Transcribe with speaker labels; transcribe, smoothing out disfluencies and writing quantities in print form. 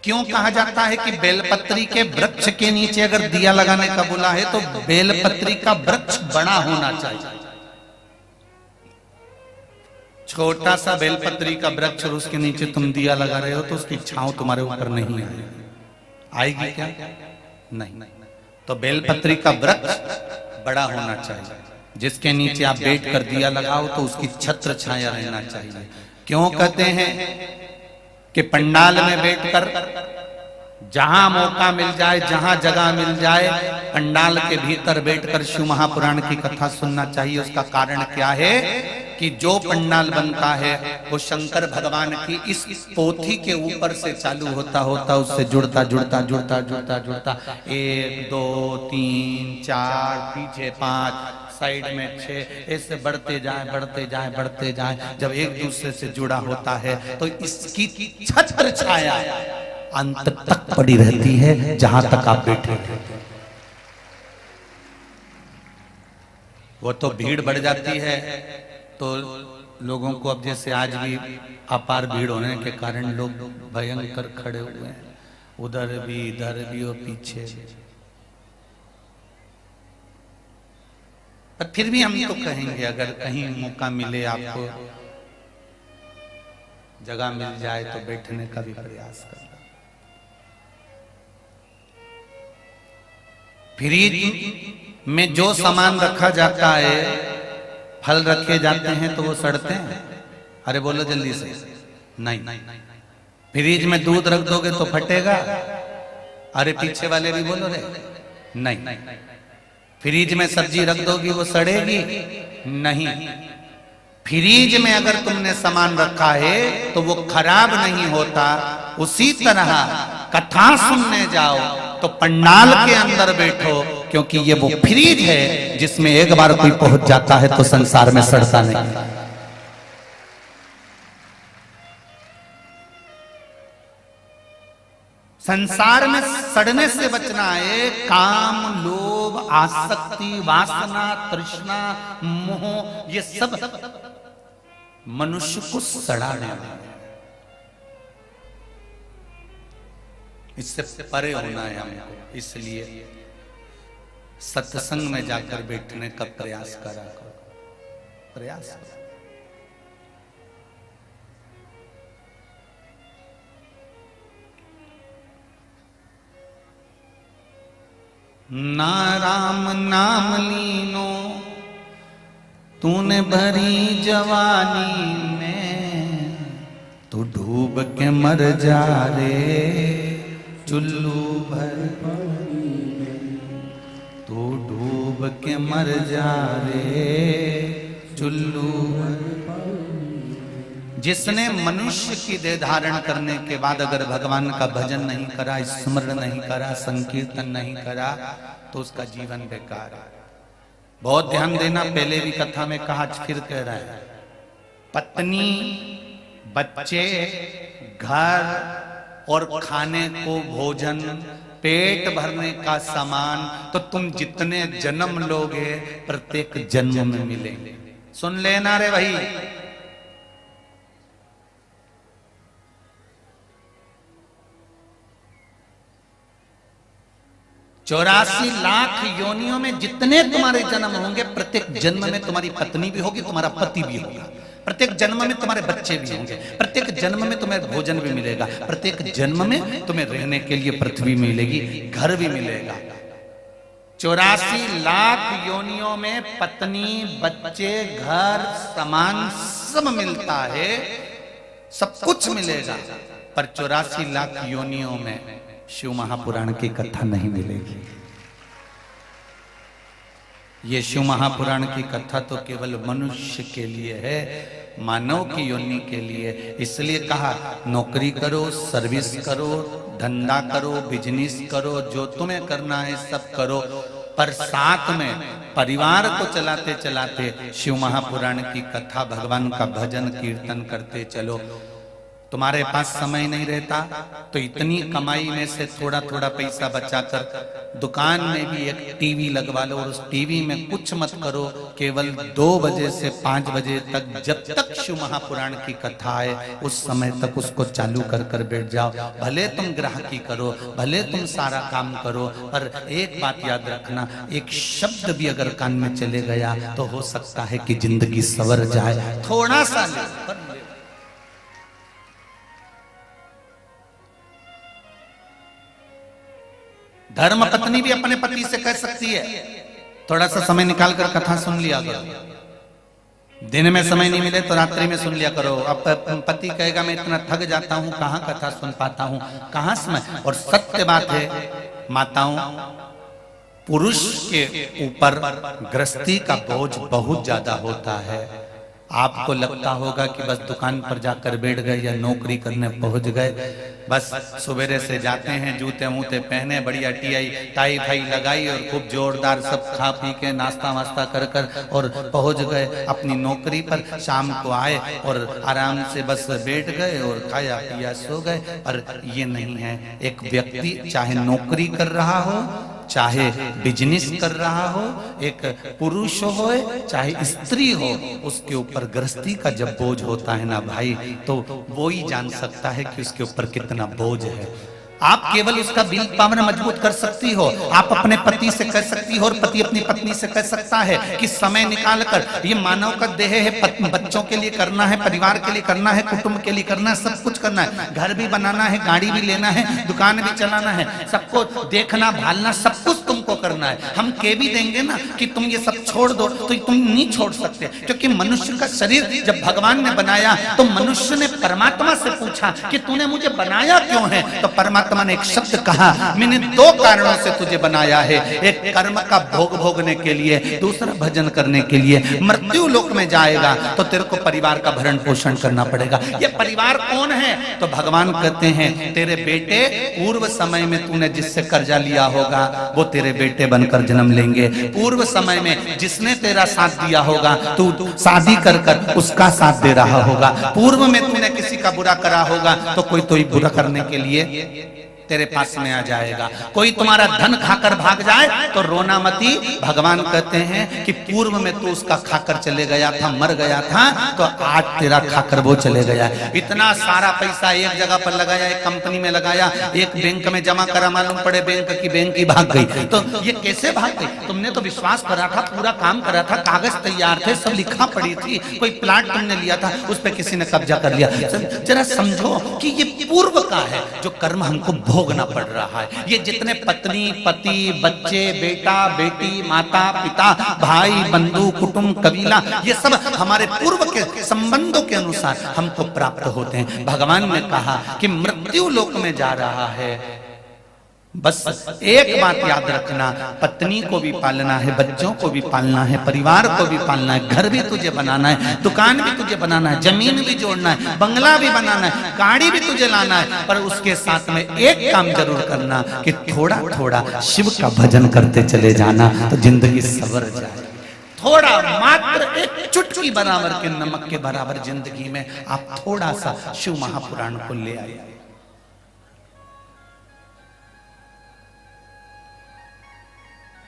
Speaker 1: क्यों कहा जाता है कि बेलपत्री के वृक्ष के नीचे अगर दिया लगाने का बोला है तो बेलपत्री का वृक्ष बड़ा होना चाहिए। छोटा सा बेलपत्री का वृक्ष और उसके नीचे तुम दिया लगा रहे हो तो उसकी छांव तुम्हारे ऊपर नहीं आएगी क्या? नहीं। तो बेलपत्री का वृक्ष बड़ा होना चाहिए, जिसके नीचे आप बैठ कर दिया लगाओ तो उसकी छत्र छाया रहना चाहिए। क्यों कहते हैं कि पंडाल में बैठकर जहां मौका मिल जाए, जहां जगह मिल जाए, पंडाल के भीतर बैठकर शिव महापुराण की कथा सुनना चाहिए। उसका कारण क्या है कि जो पंडाल बनता है वो शंकर भगवान की इस पोथी के ऊपर से चालू होता उससे जुड़ता 1 2 3 4 पीछे 5 साइड में 6 ऐसे बढ़ते जाए। जब एक दूसरे से जुड़ा होता है तो इसकी छत्र छाया अंत तक पड़ी रहती है, जहां तक आप बैठे रहते हैं। वो तो भीड़ बढ़ जाती है तो लोगों को, अब जैसे आज भी अपार भीड़ होने के कारण लोग भयंकर खड़े हुए हैं, उधर भी इधर भी और पीछे भी। पर फिर भी हम तो कहेंगे अगर कहीं मौका मिले, आपको जगह मिल जाए तो बैठने का भी प्रयास करना। फ्रिज में जो सामान रखा जाता है, फल रखे जाते हैं तो वो सड़ते हैं। अरे बोलो जल्दी से, नहीं। फ्रिज में दूध रख दोगे तो फटेगा। अरे पीछे वाले भी बोलो रे, नहीं। फ्रिज में सब्जी रख दोगी वो सड़ेगी? नहीं। फ्रिज में अगर तुमने सामान रखा है तो वो खराब नहीं होता। उसी तरह कथा सुनने जाओ तो पंडाल के अंदर बैठो, क्योंकि ये वो फ्रिज है जिसमें एक बार कोई पहुंच जाता है तो संसार में सड़ता नहीं। संसार में सड़ने से बचना है। काम, लोभ, आसक्ति, वासना, तृष्णा, मोह, ये सब मनुष्य को सड़ाने वाले, इससे परे होना है हमको। इसलिए सत्संग में जाकर बैठने का प्रयास करा करो, प्रयास करो। ना राम नाम लीनो तूने भरी जवानी में, तू डूब के मर जा रे चुल्लू भर पानी में, तू डूब के मर जा रे चुल्लू भर पानी में। जिसने मनुष्य की देह धारण करने के बाद अगर भगवान का भजन नहीं करा, स्मरण नहीं करा, संकीर्तन नहीं करा, तो उसका जीवन बेकार है। बहुत ध्यान देना, पहले भी कथा में कहा, फिर कह रहा है। पत्नी, बच्चे, घर और खाने को भोजन, पेट भरने का सामान तो तुम जितने जन्म लोगे प्रत्येक जन्म में मिलेंगे। सुन लेना रे भाई। चौरासी लाख योनियों में जितने तुम्हारे जन्म होंगे, प्रत्येक जन्म में तुम्हारी पत्नी भी होगी, तुम्हारा पति भी होगा, प्रत्येक जन्म में तुम्हारे बच्चे भी होंगे, प्रत्येक जन्म में तुम्हें भोजन भी मिलेगा, प्रत्येक जन्म में तुम्हें रहने के लिए पृथ्वी मिलेगी, घर भी मिलेगा। 84 लाख योनियों में पत्नी, बच्चे, घर, सामान सब मिलता है, सब कुछ मिलेगा। पर 84 लाख योनियों में शिव महापुराण की कथा नहीं मिलेगी। ये शिव महापुराण की कथा तो केवल मनुष्य के लिए है, मानव की योनि के लिए। इसलिए कहा, नौकरी करो, सर्विस करो, धंधा करो, बिजनेस करो, जो तुम्हें करना है सब करो, पर साथ में परिवार को चलाते चलाते शिव महापुराण की कथा, भगवान का भजन कीर्तन करते चलो। तुम्हारे पास समय नहीं रहता तो इतनी कमाई में से थोड़ा थोड़ा पैसा बचाकर दुकान में भी एक टीवी लगवा लो और उस टीवी में कुछ मत करो, केवल 2 बजे से 5 बजे तक जब तक शिव महापुराण की कथा है उस समय तक उसको चालू कर कर बैठ जाओ। भले तुम ग्राहकी करो, भले तुम सारा काम करो, पर एक बात याद रखना, एक शब्द भी अगर कान में चले गया तो हो सकता है कि जिंदगी सवर जाए। थोड़ा सा ले धर्म पत्नी भी अपने पति से कह सकती है, थोड़ा सा समय निकाल कर कथा सुन लिया करो। दिन में समय नहीं मिले तो रात्रि में सुन लिया करो। अब पति कहेगा मैं इतना थक जाता हूं, कहां कथा सुन पाता हूं, कहां समय। और सत्य बात है माताओं, पुरुष के ऊपर गृहस्थी का बोझ बहुत ज्यादा होता है। आपको लगता होगा कि बस दुकान पर जाकर बैठ गए या नौकरी करने पहुंच गए, बस सवेरे से जाते हैं, जूते वूते पहने, बढ़िया टाई फाई लगाई और खूब जोरदार सब खा पी के नाश्ता वास्ता कर कर और पहुंच गए अपनी नौकरी पर। शाम को आए और आराम से बस बैठ गए और खाया पिया सो गए। पर ये नहीं है। एक व्यक्ति चाहे नौकरी कर रहा हो, चाहे बिजनेस कर रहा हो, एक पुरुष हो चाहे स्त्री हो, उसके ऊपर गृहस्थी का जब बोझ होता है ना भाई, तो वो ही जान सकता है कि उसके ऊपर कितना बोझ है। आप केवल उसका विल पावर मजबूत कर सकती हो। आप अपने पति से कह सकती हो और पति अपनी पत्नी से कह सकता है कि समय निकाल कर, ये मानव का देह है, बच्चों के लिए करना है, परिवार के लिए करना है, कुटुंब के लिए करना है, सब कुछ करना है। घर भी बनाना है, गाड़ी भी लेना है, दुकान भी चलाना है, सबको देखना भालना, सब कुछ तुमको करना है। हम कह भी देंगे ना कि तुम ये सब छोड़ दो तो तुम नहीं छोड़ सकते, क्योंकि मनुष्य का शरीर जब भगवान ने बनाया तो मनुष्य ने परमात्मा से पूछा कि तूने मुझे बनाया क्यों है। तो परमात्मा ने एक शब्द कहा, मैंने 2 कारणों से तुझे बनाया है। एक कर्म का भोग भोगने के लिए, दूसरा भजन करने के लिए। मृत्यु लोक में जाएगा तो तेरे को परिवार का भरण पोषण करना पड़ेगा। ये परिवार कौन है? तो भगवान कहते हैं तेरे बेटे, पूर्व समय में तूने जिससे कर्जा लिया होगा वो तेरे बेटे बनकर जन्म लेंगे। पूर्व समय में जिसने तेरा साथ दिया होगा, तू शादी कर कर उसका साथ दे रहा होगा। पूर्व में तूने किसी का बुरा करा होगा तो कोई तो बुरा करने के लिए तेरे पास में आ जाएगा। कोई तुम्हारा धन खाकर भाग जाए तो रोना मती। भगवान कहते हैं कि पूर्व में तू उसका खाकर चले गया था, मर गया था, तो आज तेरा खाकर वो चले गया। इतना सारा पैसा एक जगह पर लगाया, एक कंपनी में लगाया, एक बैंक में जमा करा, मालूम पड़े बैंक की भाग गई। तो ये कैसे भाग गई? तुमने तो विश्वास करा था, पूरा काम करा था, कागज तैयार थे, सब लिखा पड़ी थी, कोई प्लाट तुमने लिया था, उस पर किसी ने कब्जा कर लिया। जरा समझो कि ये पूर्व का है जो कर्म हमको भोगना पड़ रहा है। ये जितने पत्नी, पति, बच्चे, बेटा, बेटी, माता, पिता, भाई, बंधु, कुटुंब, कबीला, ये सब हमारे पूर्व के संबंधों के अनुसार हमको प्राप्त होते हैं। भगवान ने कहा कि मृत्यु लोक में जा रहा है। बस एक बात याद रखना, पत्नी को भी पालना है, बच्चों को भी पालना है, परिवार को भी पालना है, घर भी तुझे बनाना है, दुकान भी तुझे बनाना है, जमीन भी जोड़ना है, बंगला भी बनाना है, गाड़ी भी तुझे लाना है। पर उसके साथ में एक काम जरूर करना कि थोड़ा थोड़ा शिव का भजन करते चले जाना, तो जिंदगी सवर जाए। थोड़ा मात्र एक चुटकी बराबर के नमक के बराबर जिंदगी में आप थोड़ा सा शिव महापुराण को ले आइए।